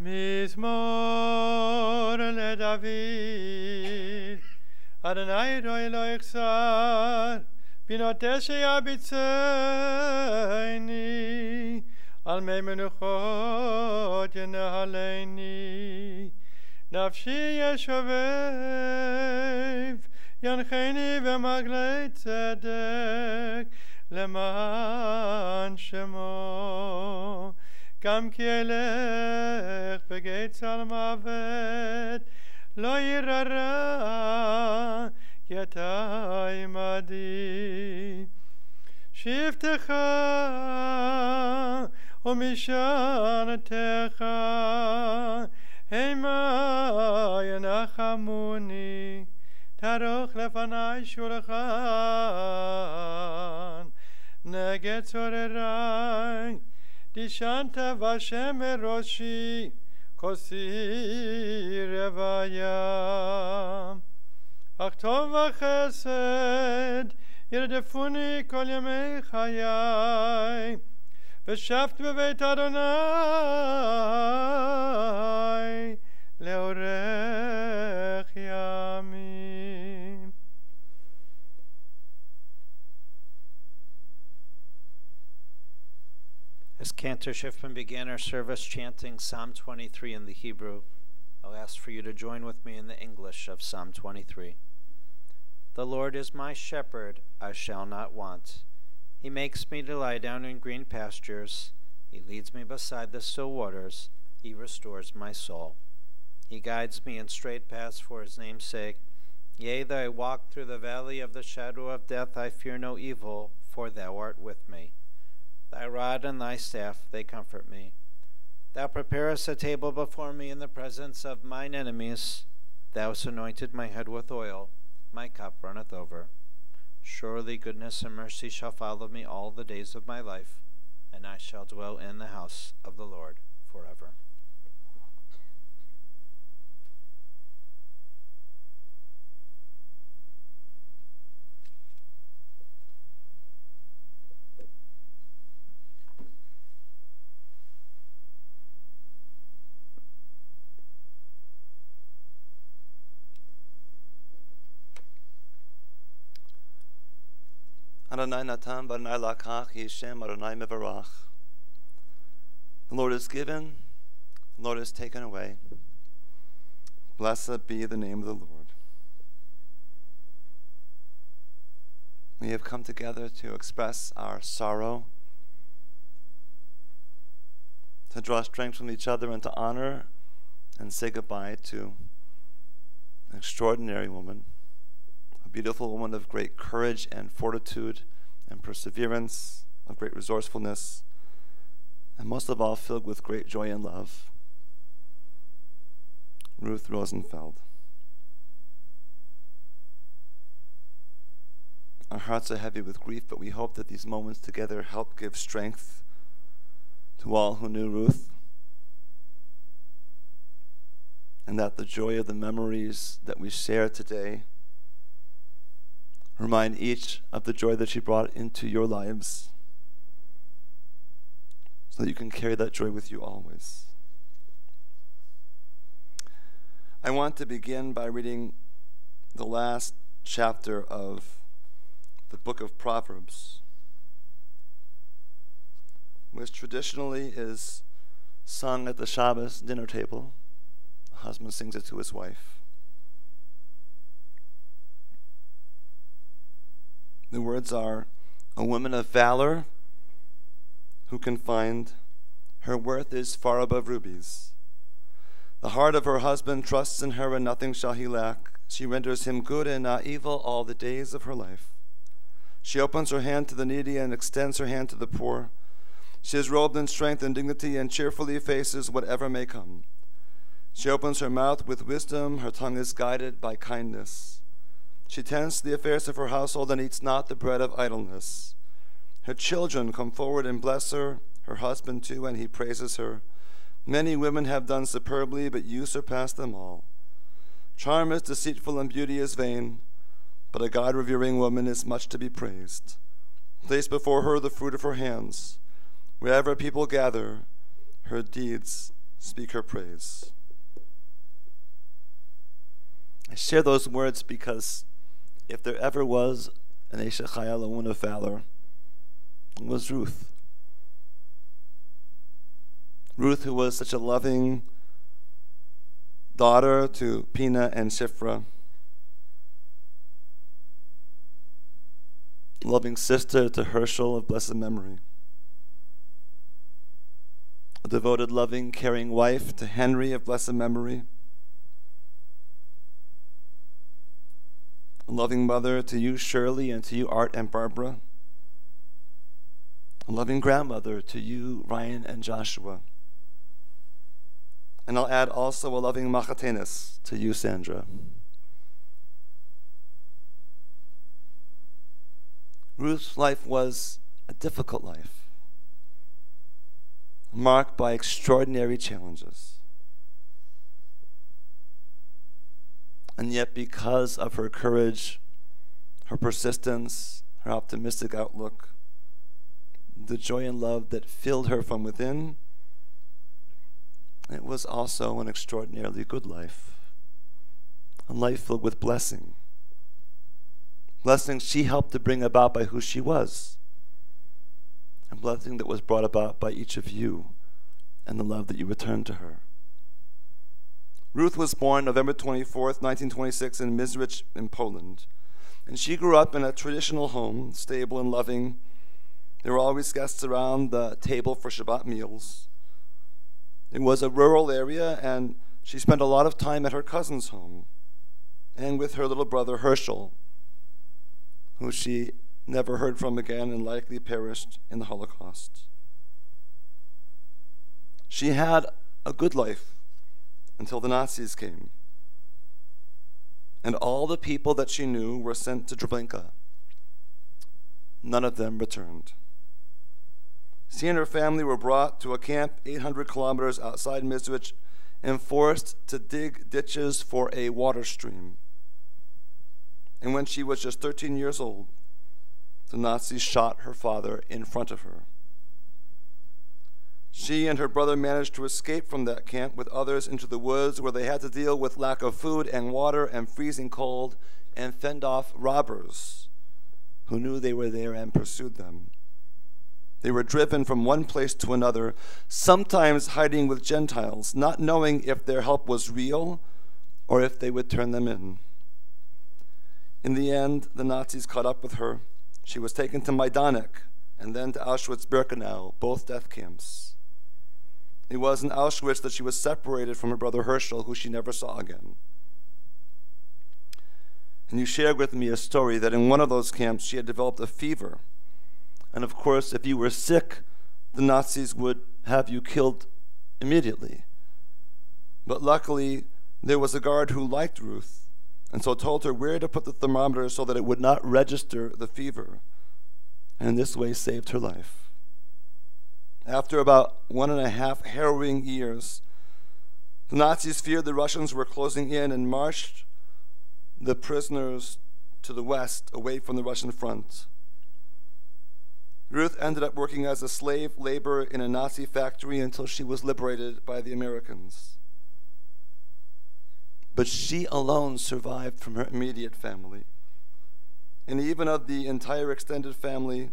מזמור לדוד. אדוני אלוהי לא יחסר, בינותיך יביצני, על מי מנוחות ינהלני. נפשי ישובב, ינחני במעגלי צדק, למען שמו. גם כי אלך בגיא צל מוות, לא יירא רע, כי אתה עמדי. שבטך ומשענתך המה ינחמוני. תערוך לפני שולחן נגד צורריי. דשנת והשם מראשי, כוסי רוויה. אך טוב וחסד ירדפוני כל ימי חיי, ושבת בבית אדוני לאורך ימים. As Cantor Schiffman began our service chanting Psalm 23 in the Hebrew, I'll ask for you to join with me in the English of Psalm 23. The Lord is my shepherd, I shall not want. He makes me to lie down in green pastures. He leads me beside the still waters. He restores my soul. He guides me in straight paths for his name's sake. Yea, though I walk through the valley of the shadow of death, I fear no evil, for thou art with me. Thy rod and thy staff, they comfort me. Thou preparest a table before me in the presence of mine enemies. Thou hast anointed my head with oil. My cup runneth over. Surely goodness and mercy shall follow me all the days of my life, and I shall dwell in the house of the Lord forever. Adonai Natan v'Adonai lakach, Yishem Adonai mevarach. The Lord has given, the Lord has taken away. Blessed be the name of the Lord. We have come together to express our sorrow, to draw strength from each other, and to honor and say goodbye to an extraordinary woman, a beautiful woman of great courage and fortitude and perseverance, of great resourcefulness, and most of all filled with great joy and love. Ruth Rosenfeld. Our hearts are heavy with grief, but we hope that these moments together help give strength to all who knew Ruth, and that the joy of the memories that we share today remind each of the joy that she brought into your lives, so that you can carry that joy with you always. I want to begin by reading the last chapter of the book of Proverbs, which traditionally is sung at the Shabbos dinner table. The husband sings it to his wife. The words are, "A woman of valor who can find, her worth is far above rubies. The heart of her husband trusts in her, and nothing shall he lack. She renders him good and not evil all the days of her life. She opens her hand to the needy and extends her hand to the poor. She is robed in strength and dignity and cheerfully faces whatever may come. She opens her mouth with wisdom, her tongue is guided by kindness. She tends to the affairs of her household and eats not the bread of idleness. Her children come forward and bless her, her husband too, and he praises her. Many women have done superbly, but you surpass them all. Charm is deceitful and beauty is vain, but a God-revering woman is much to be praised. Place before her the fruit of her hands. Wherever people gather, her deeds speak her praise. I share those words because if there ever was an Eshet Chayil, a woman of valor, it was Ruth. Ruth, who was such a loving daughter to Pina and Shifra, loving sister to Herschel of blessed memory, a devoted, loving, caring wife to Henry of blessed memory, a loving mother to you, Shirley, and to you, Art and Barbara, a loving grandmother to you, Ryan and Joshua. And I'll add also a loving machatenis to you, Sandra. Ruth's life was a difficult life, marked by extraordinary challenges. And yet, because of her courage, her persistence, her optimistic outlook, the joy and love that filled her from within, it was also an extraordinarily good life, a life filled with blessing. Blessings she helped to bring about by who she was, a blessing that was brought about by each of you and the love that you returned to her. Ruth was born November 24th, 1926 in Mizrich in Poland, and she grew up in a traditional home, stable and loving. There were always guests around the table for Shabbat meals. It was a rural area, and she spent a lot of time at her cousin's home and with her little brother Herschel, who she never heard from again and likely perished in the Holocaust. She had a good life until the Nazis came, and all the people that she knew were sent to Treblinka. None of them returned. She and her family were brought to a camp 800 kilometers outside Mizrich and forced to dig ditches for a water stream. And when she was just 13 years old, the Nazis shot her father in front of her. She and her brother managed to escape from that camp with others into the woods, where they had to deal with lack of food and water and freezing cold and fend off robbers who knew they were there and pursued them. They were driven from one place to another, sometimes hiding with Gentiles, not knowing if their help was real or if they would turn them in. In the end, the Nazis caught up with her. She was taken to Majdanek and then to Auschwitz-Birkenau, both death camps. It was in Auschwitz that she was separated from her brother Herschel, who she never saw again. And you shared with me a story that in one of those camps she had developed a fever. And of course, if you were sick, the Nazis would have you killed immediately. But luckily, there was a guard who liked Ruth, and so told her where to put the thermometer so that it would not register the fever, and in this way saved her life. After about 1.5 harrowing years, the Nazis feared the Russians were closing in and marched the prisoners to the west, away from the Russian front. Ruth ended up working as a slave laborer in a Nazi factory until she was liberated by the Americans. But she alone survived from her immediate family. And even of the entire extended family,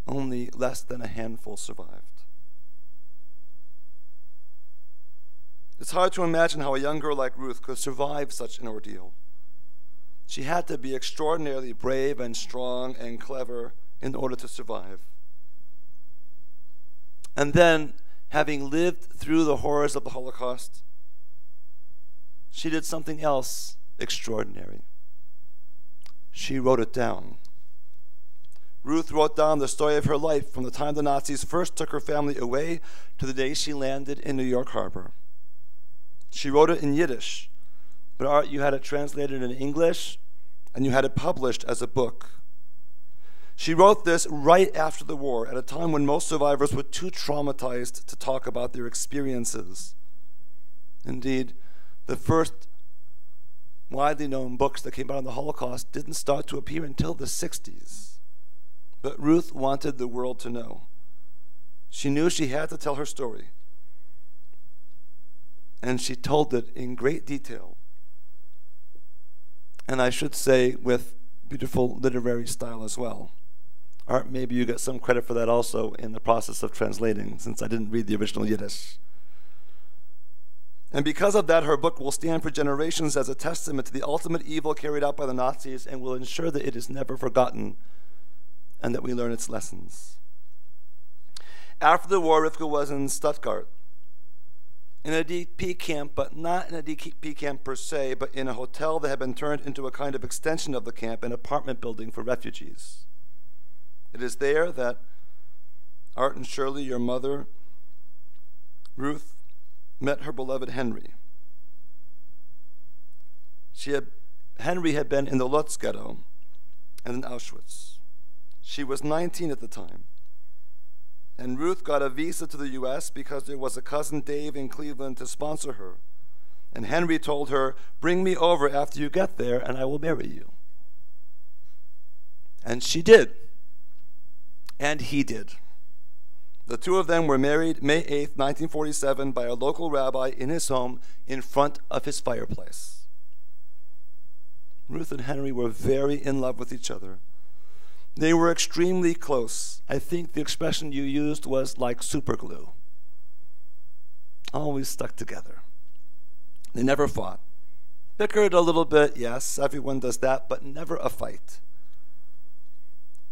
only less than a handful survived. It's hard to imagine how a young girl like Ruth could survive such an ordeal. She had to be extraordinarily brave and strong and clever in order to survive. And then, having lived through the horrors of the Holocaust, she did something else extraordinary. She wrote it down. Ruth wrote down the story of her life from the time the Nazis first took her family away to the day she landed in New York Harbor. She wrote it in Yiddish, but Art, you had it translated in English, and you had it published as a book. She wrote this right after the war, at a time when most survivors were too traumatized to talk about their experiences. Indeed, the first widely known books that came out on the Holocaust didn't start to appear until the 60s. But Ruth wanted the world to know. She knew she had to tell her story. and she told it in great detail. And I should say with beautiful literary style as well. Art, maybe you get some credit for that also in the process of translating, since I didn't read the original Yiddish. And because of that, her book will stand for generations as a testament to the ultimate evil carried out by the Nazis and will ensure that it is never forgotten and that we learn its lessons. After the war, Rivka was in Stuttgart, in a DP camp, but not in a DP camp per se, but in a hotel that had been turned into a kind of extension of the camp, an apartment building for refugees. It is there that Art and Shirley, your mother, Ruth, met her beloved Henry. Henry had been in the Lutz ghetto and in Auschwitz. She was 19 at the time. And Ruth got a visa to the U.S. because there was a cousin Dave in Cleveland to sponsor her. And Henry told her, "Bring me over after you get there and I will marry you." And she did. And he did. The two of them were married May 8th, 1947, by a local rabbi in his home in front of his fireplace. Ruth and Henry were very in love with each other. They were extremely close. I think the expression you used was like super glue. Always stuck together. They never fought. Bickered a little bit, yes, everyone does that, but never a fight.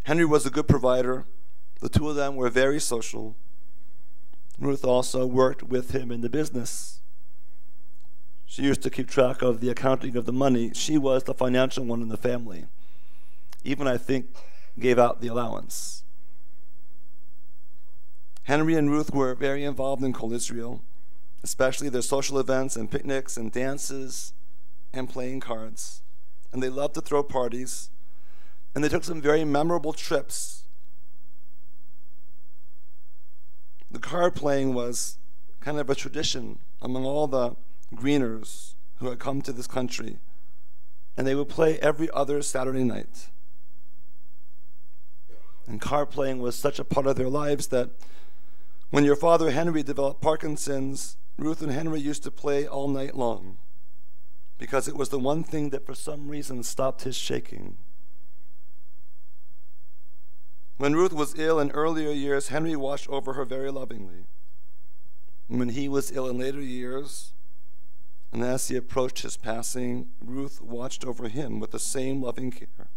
Henry was a good provider. The two of them were very social. Ruth also worked with him in the business. She used to keep track of the accounting of the money. She was the financial one in the family. Even, I think, gave out the allowance. Henry and Ruth were very involved in Kol Israel, especially their social events and picnics and dances and playing cards. And they loved to throw parties. And they took some very memorable trips. The card playing was kind of a tradition among all the greeners who had come to this country. And they would play every other Saturday night. And card playing was such a part of their lives that when your father Henry developed Parkinson's, Ruth and Henry used to play all night long because it was the one thing that for some reason stopped his shaking. When Ruth was ill in earlier years, Henry watched over her very lovingly. And when he was ill in later years, and as he approached his passing, Ruth watched over him with the same loving care.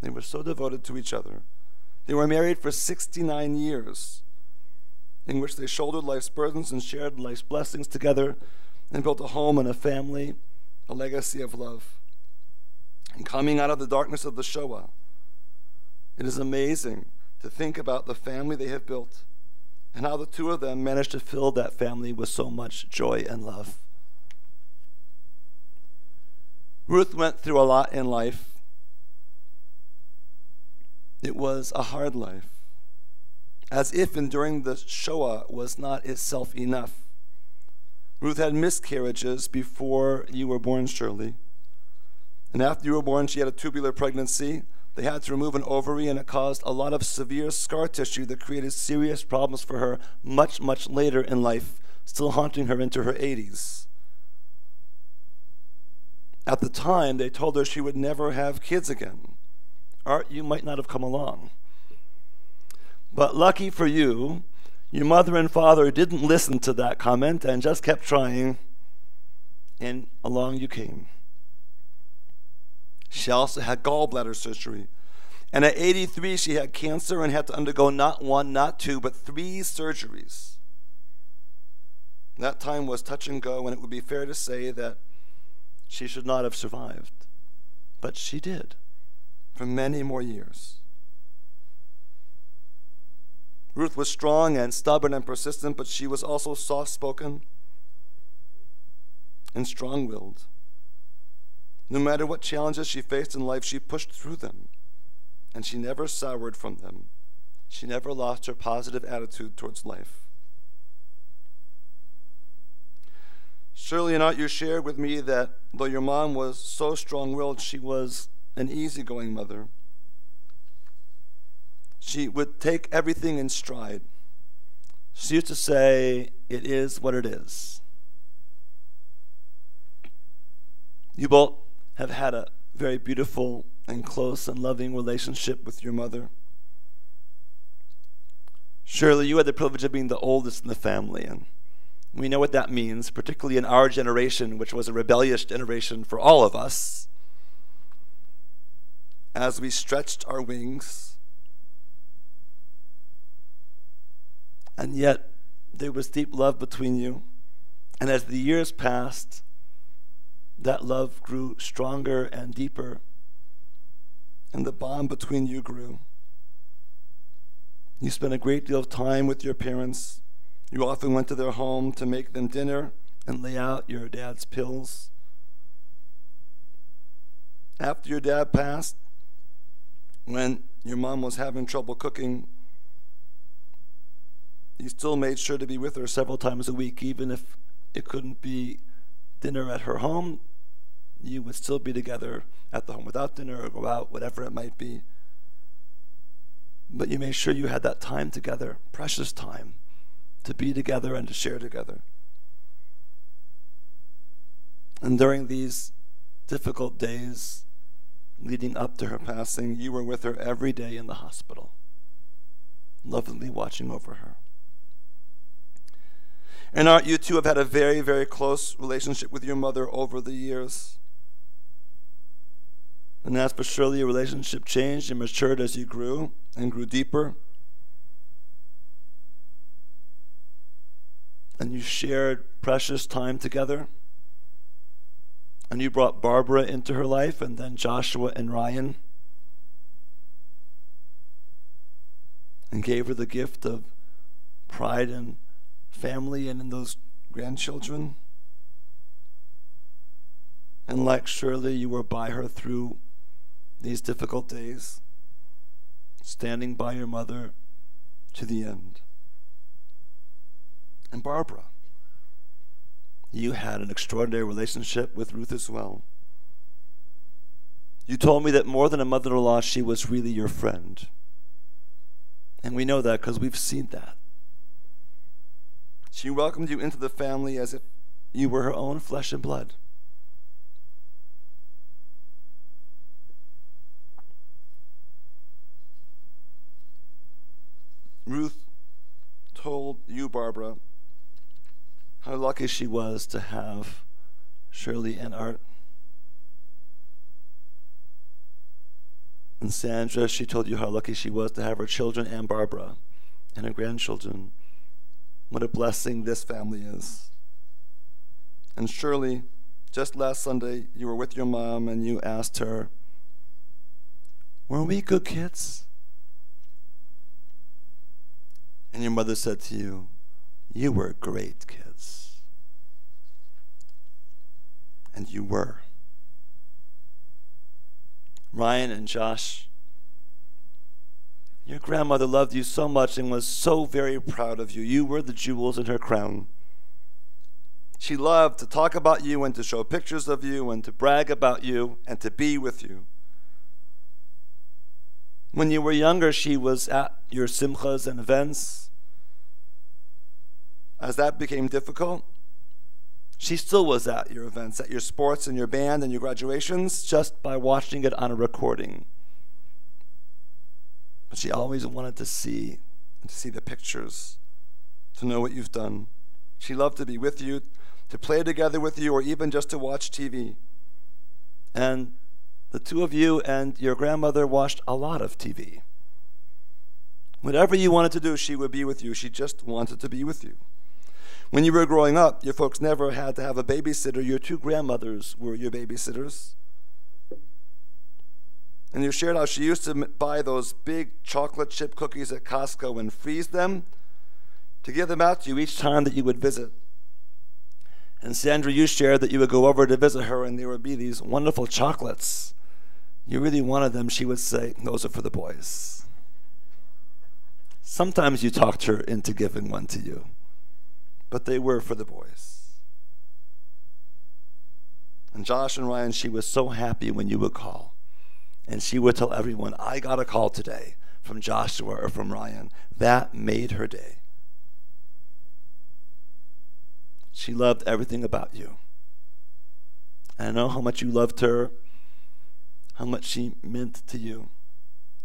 They were so devoted to each other. They were married for 69 years, in which they shouldered life's burdens and shared life's blessings together and built a home and a family, a legacy of love. And coming out of the darkness of the Shoah, it is amazing to think about the family they have built and how the two of them managed to fill that family with so much joy and love. Ruth went through a lot in life. It was a hard life, as if enduring the Shoah was not itself enough. Ruth had miscarriages before you were born, Shirley. And after you were born, she had a tubular pregnancy. They had to remove an ovary, and it caused a lot of severe scar tissue that created serious problems for her much, much later in life, still haunting her into her 80s. At the time, they told her she would never have kids again. Art, you might not have come along. But lucky for you, your mother and father didn't listen to that comment and just kept trying, and along you came. She also had gallbladder surgery. And at 83, she had cancer and had to undergo not one, not two, but 3 surgeries. That time was touch and go, and it would be fair to say that she should not have survived. But she did, for many more years. Ruth was strong and stubborn and persistent, but she was also soft-spoken and strong-willed. No matter what challenges she faced in life, she pushed through them, and she never soured from them. She never lost her positive attitude towards life. Shirley and Art, you shared with me that though your mom was so strong-willed, she was an easygoing mother. She would take everything in stride. She used to say, "It is what it is." You both have had a very beautiful and close and loving relationship with your mother. Shirley, you had the privilege of being the oldest in the family, and we know what that means, particularly in our generation, which was a rebellious generation for all of us. As we stretched our wings, and yet there was deep love between you, and as the years passed, that love grew stronger and deeper, and the bond between you grew. You spent a great deal of time with your parents. You often went to their home to make them dinner and lay out your dad's pills. After your dad passed, when your mom was having trouble cooking, you still made sure to be with her several times a week, even if it couldn't be dinner at her home. You would still be together at the home without dinner or go out, whatever it might be. But you made sure you had that time together, precious time, to be together and to share together. And during these difficult days leading up to her passing, you were with her every day in the hospital, lovingly watching over her. And Art, you two have had a very, very close relationship with your mother over the years. And as for Shirley, your relationship changed and matured as you grew and grew deeper. And you shared precious time together. And you brought Barbara into her life, and then Joshua and Ryan, and gave her the gift of pride and family and in those grandchildren. And like Shirley, you were by her through these difficult days, standing by your mother to the end. And Barbara, you had an extraordinary relationship with Ruth as well. You told me that more than a mother-in-law, she was really your friend. And we know that because we've seen that. She welcomed you into the family as if you were her own flesh and blood. Ruth told you, Barbara, how lucky she was to have Shirley and Art. And Sandra, she told you how lucky she was to have her children and Barbara and her grandchildren. What a blessing this family is. And Shirley, just last Sunday, you were with your mom and you asked her, "Were we good kids?" And your mother said to you, "You were great kids." And you were. Ryan and Josh, your grandmother loved you so much and was so very proud of you. You were the jewels in her crown. She loved to talk about you and to show pictures of you and to brag about you and to be with you. When you were younger, she was at your simchas and events. As that became difficult, she still was at your events, at your sports and your band and your graduations, just by watching it on a recording. But she always wanted to see the pictures, to know what you've done. She loved to be with you, to play together with you, or even just to watch TV. And the two of you and your grandmother watched a lot of TV. Whatever you wanted to do, she would be with you. She just wanted to be with you. When you were growing up, your folks never had to have a babysitter. Your two grandmothers were your babysitters. And you shared how she used to buy those big chocolate chip cookies at Costco and freeze them to give them out to you each time that you would visit. And Sandra, you shared that you would go over to visit her and there would be these wonderful chocolates. You really wanted them. She would say, "Those are for the boys." Sometimes you talked her into giving one to you, but they were for the boys. And Josh and Ryan, she was so happy when you would call. And she would tell everyone, "I got a call today from Joshua or from Ryan." That made her day. She loved everything about you. And I know how much you loved her, how much she meant to you,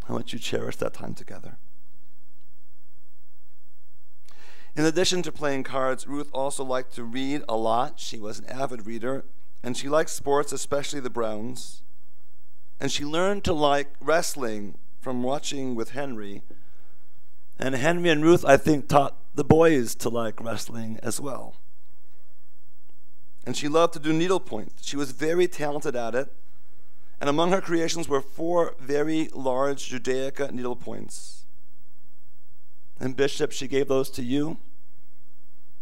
how much you cherished that time together. In addition to playing cards, Ruth also liked to read a lot. She was an avid reader, and she liked sports, especially the Browns. And she learned to like wrestling from watching with Henry. And Henry and Ruth, I think, taught the boys to like wrestling as well. And she loved to do needlepoint. She was very talented at it. And among her creations were 4 very large Judaica needlepoints. And Bishop, she gave those to you.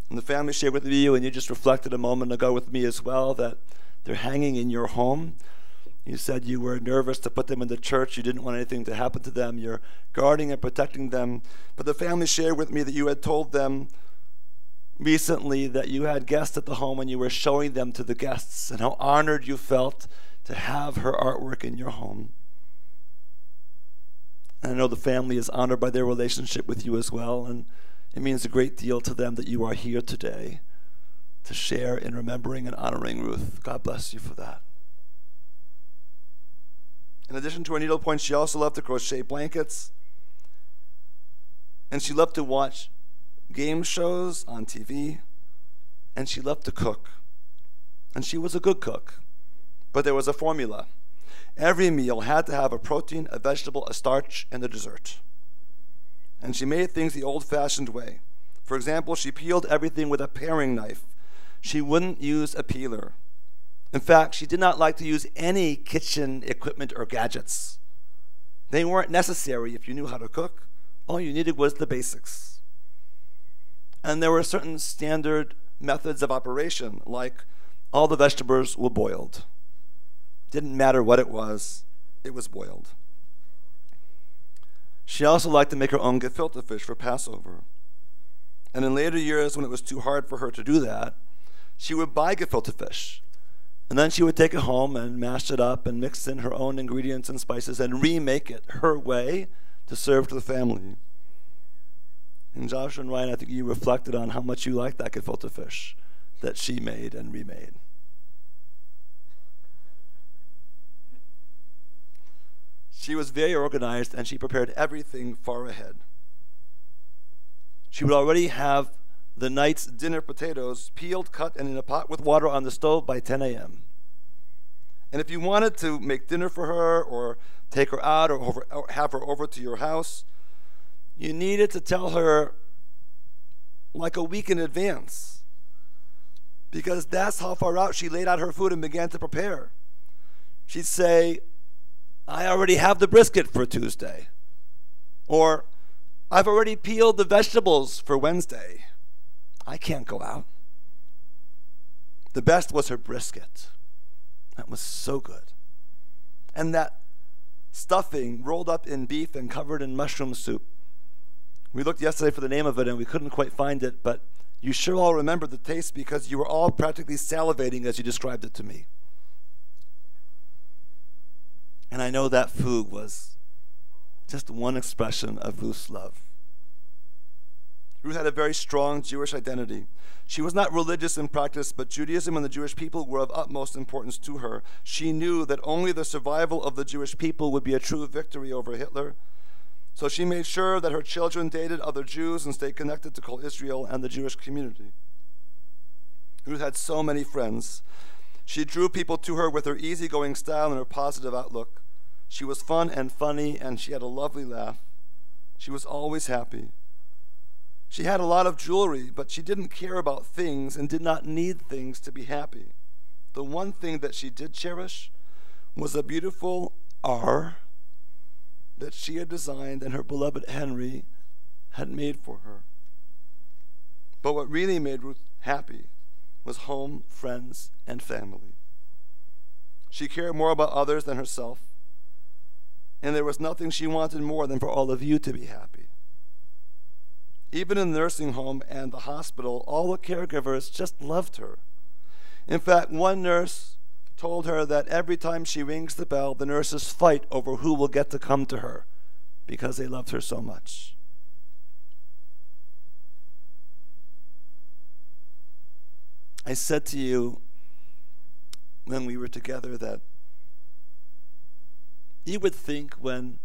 And the family shared with you, and you just reflected a moment ago with me as well, that they're hanging in your home. You said you were nervous to put them in the church. You didn't want anything to happen to them. You're guarding and protecting them. But the family shared with me that you had told them recently that you had guests at the home and you were showing them to the guests, and how honored you felt to have her artwork in your home. And I know the family is honored by their relationship with you as well, and it means a great deal to them that you are here today to share in remembering and honoring Ruth. God bless you for that. In addition to her needlepoint, she also loved to crochet blankets, and she loved to watch game shows on TV, and she loved to cook. And she was a good cook, but there was a formula. Every meal had to have a protein, a vegetable, a starch, and a dessert. And she made things the old-fashioned way. For example, she peeled everything with a paring knife. She wouldn't use a peeler. In fact, she did not like to use any kitchen equipment or gadgets. They weren't necessary if you knew how to cook. All you needed was the basics. And there were certain standard methods of operation, like all the vegetables were boiled. Didn't matter what it was boiled. She also liked to make her own gefilte fish for Passover. And in later years, when it was too hard for her to do that, she would buy gefilte fish. And then she would take it home and mash it up and mix in her own ingredients and spices and remake it her way to serve to the family. And Joshua and Ryan, I think you reflected on how much you liked that gefilte fish that she made and remade. She was very organized, and she prepared everything far ahead. She would already have the night's dinner potatoes peeled, cut, and in a pot with water on the stove by 10 a.m. And if you wanted to make dinner for her or take her out or have her over to your house, you needed to tell her like a week in advance, because that's how far out she laid out her food and began to prepare. She'd say, I already have the brisket for Tuesday. Or, I've already peeled the vegetables for Wednesday. I can't go out. The best was her brisket. That was so good. And that stuffing rolled up in beef and covered in mushroom soup. We looked yesterday for the name of it and we couldn't quite find it, but you sure all remember the taste because you were all practically salivating as you described it to me. And I know that food was just one expression of Ruth's love. Ruth had a very strong Jewish identity. She was not religious in practice, but Judaism and the Jewish people were of utmost importance to her. She knew that only the survival of the Jewish people would be a true victory over Hitler. So she made sure that her children dated other Jews and stayed connected to Kol Israel and the Jewish community. Ruth had so many friends. She drew people to her with her easygoing style and her positive outlook. She was fun and funny, and she had a lovely laugh. She was always happy. She had a lot of jewelry, but she didn't care about things and did not need things to be happy. The one thing that she did cherish was a beautiful R that she had designed and her beloved Henry had made for her. But what really made Ruth happy was home, friends, and family. She cared more about others than herself, and there was nothing she wanted more than for all of you to be happy. Even in the nursing home and the hospital, all the caregivers just loved her. In fact, one nurse told her that every time she rings the bell, the nurses fight over who will get to come to her because they loved her so much. I said to you when we were together that you would think when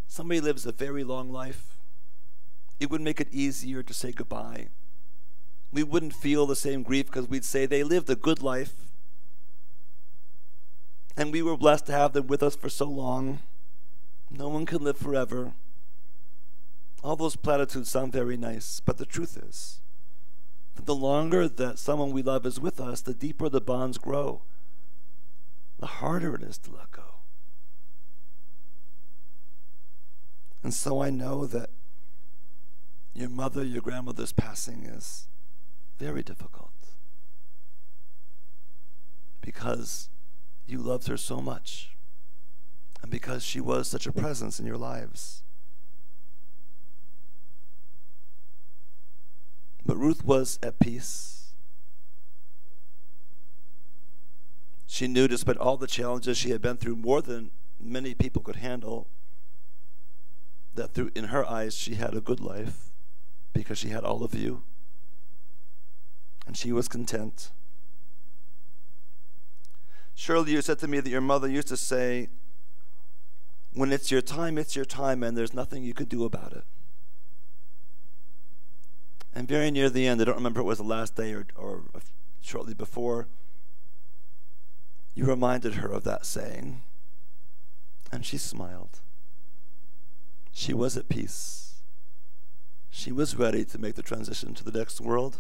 somebody lives a very long life, it would make it easier to say goodbye. We wouldn't feel the same grief because we'd say they lived a good life and we were blessed to have them with us for so long. No one can live forever. All those platitudes sound very nice, but the truth is that the longer that someone we love is with us, the deeper the bonds grow, the harder it is to let go. And so I know that your mother, your grandmother's passing is very difficult because you loved her so much and because she was such a presence in your lives. But Ruth was at peace. She knew, despite all the challenges she had been through, more than many people could handle, that in her eyes she had a good life because she had all of you, and she was content. Surely you said to me that your mother used to say, when it's your time, and there's nothing you could do about it. And very near the end, I don't remember if it was the last day or shortly before, you reminded her of that saying, and she smiled. She was at peace. She was ready to make the transition to the next world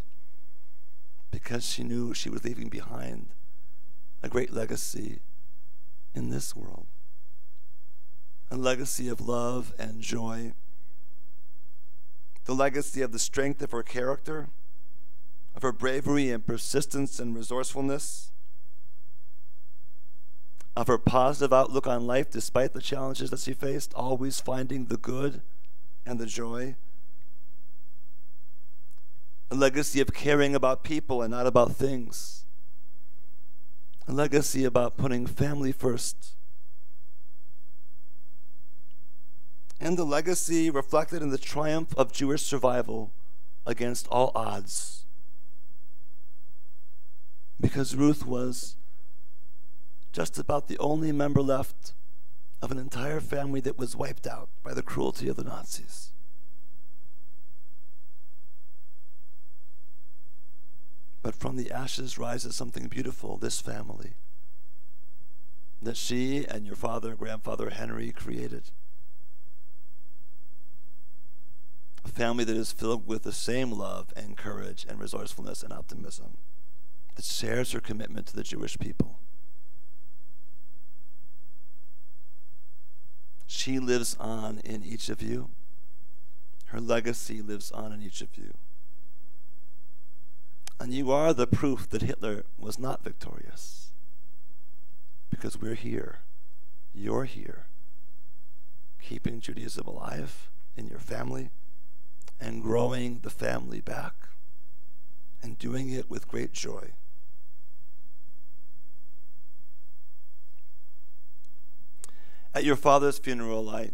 because she knew she was leaving behind a great legacy in this world, a legacy of love and joy, the legacy of the strength of her character, of her bravery and persistence and resourcefulness, of her positive outlook on life despite the challenges that she faced, always finding the good and the joy, a legacy of caring about people and not about things, a legacy about putting family first, and the legacy reflected in the triumph of Jewish survival against all odds. Because Ruth was just about the only member left of an entire family that was wiped out by the cruelty of the Nazis. But from the ashes rises something beautiful, this family that she and your father, grandfather Henry created. A family that is filled with the same love and courage and resourcefulness and optimism, that shares her commitment to the Jewish people. She lives on in each of you. Her legacy lives on in each of you. And you are the proof that Hitler was not victorious. Because we're here. You're here. Keeping Judaism alive in your family and growing the family back and doing it with great joy. At your father's funeral, I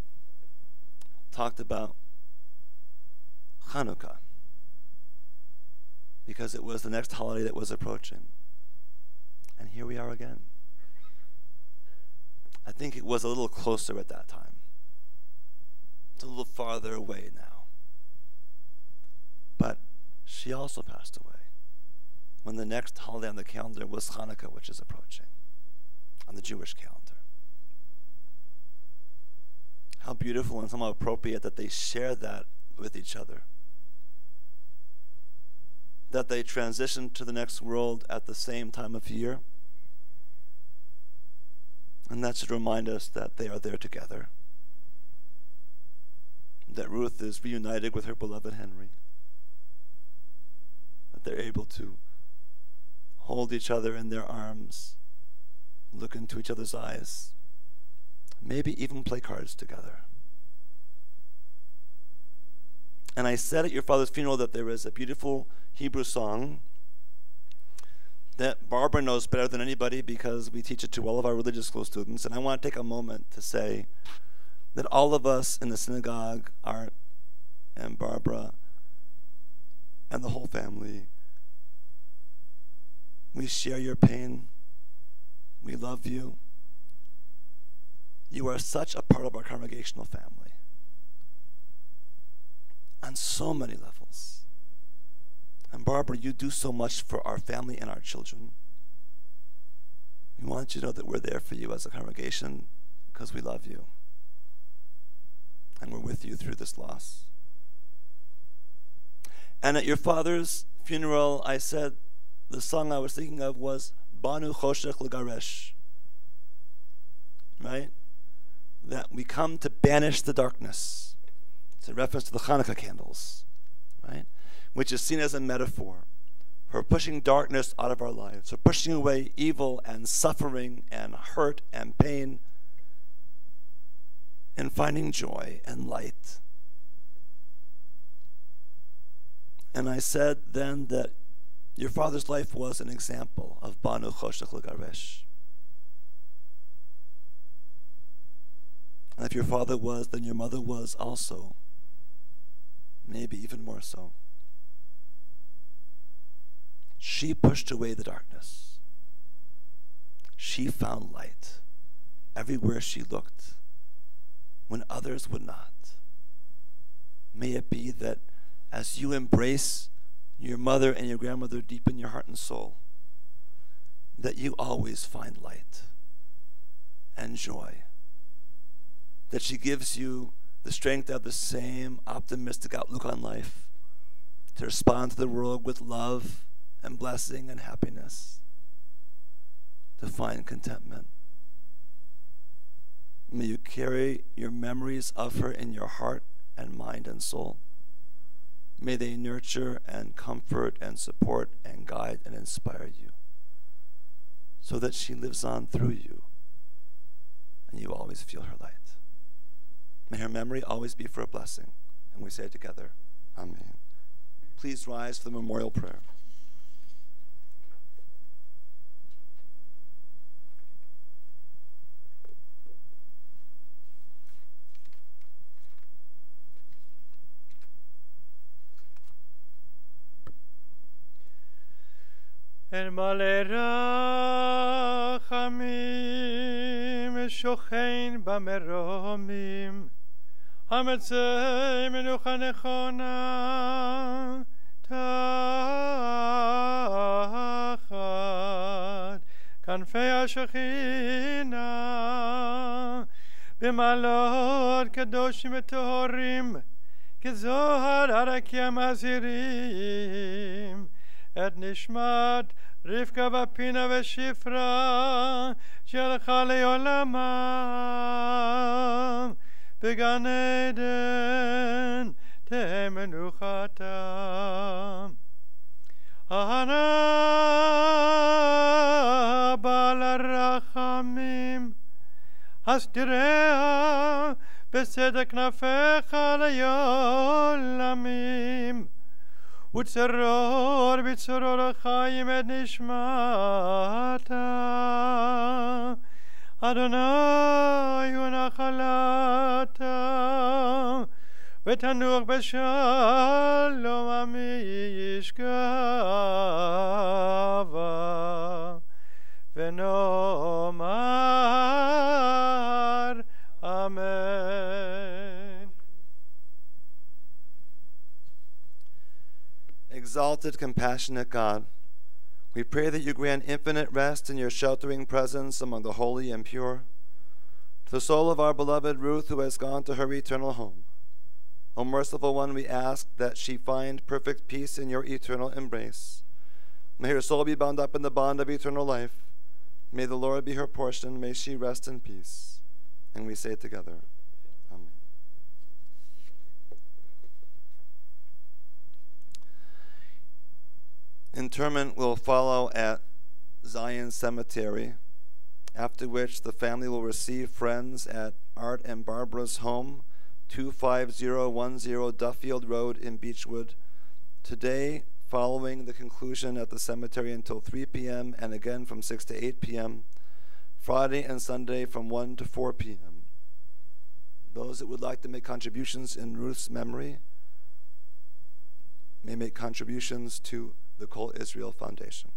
talked about Hanukkah because it was the next holiday that was approaching. And here we are again. I think it was a little closer at that time. It's a little farther away now. But she also passed away when the next holiday on the calendar was Hanukkah, which is approaching on the Jewish calendar. How beautiful and somehow appropriate that they share that with each other. That they transition to the next world at the same time of year. And that should remind us that they are there together. That Ruth is reunited with her beloved Henry. That they're able to hold each other in their arms, look into each other's eyes, maybe even play cards together. And I said at your father's funeral that there is a beautiful Hebrew song that Barbara knows better than anybody because we teach it to all of our religious school students. And I want to take a moment to say that all of us in the synagogue, Art and Barbara and the whole family, we share your pain We love you. You are such a part of our congregational family on so many levels. And Barbara, you do so much for our family and our children. We want you to know that we're there for you as a congregation because we love you. And we're with you through this loss. And at your father's funeral, I said the song I was thinking of was Banu Choshech L'Garesh. Right? That we come to banish the darkness. It's a reference to the Hanukkah candles, right? Which is seen as a metaphor for pushing darkness out of our lives, for pushing away evil and suffering and hurt and pain, and finding joy and light. And I said then that your father's life was an example of Banu Choshech L'Garesh. And if your father was, then your mother was also. Maybe even more so. She pushed away the darkness. She found light everywhere she looked when others would not. May it be that as you embrace your mother and your grandmother deep in your heart and soul, that you always find light and joy. That she gives you the strength to have the same optimistic outlook on life, to respond to the world with love and blessing and happiness, to find contentment. May you carry your memories of her in your heart and mind and soul. May they nurture and comfort and support and guide and inspire you, so that she lives on through you and you always feel her light. May her memory always be for a blessing. And we say it together, Amen. Please rise for the memorial prayer. En male rachamim shochein b'meromim hametzei menucha nechona tachat kanfei hashechina b'malot kadoshim v'tohorim כזוהר הרקיע מזהירים את נשמת רבקה ופינה ושפרה שהלכה לעולמם בגן עדן תהא מנוחתם. בעל הרחמים הסתיריה בסדק כנפיך לעולמים וצרור בצרור החיים את נשמתה. אדוני הוא נחלתה ותנוח בשלום המשכבה ונאמר Amen. Exalted, compassionate God, we pray that you grant infinite rest in your sheltering presence among the holy and pure, to the soul of our beloved Ruth who has gone to her eternal home. O merciful one, we ask that she find perfect peace in your eternal embrace. May her soul be bound up in the bond of eternal life. May the Lord be her portion. May she rest in peace. And we say it together, Amen. Interment will follow at Zion Cemetery, after which the family will receive friends at Art and Barbara's home, 25010 Duffield Road in Beechwood, today following the conclusion at the cemetery until 3 p.m. and again from 6 to 8 p.m., Friday and Sunday from 1 to 4 p.m. Those that would like to make contributions in Ruth's memory may make contributions to the Kol Israel Foundation.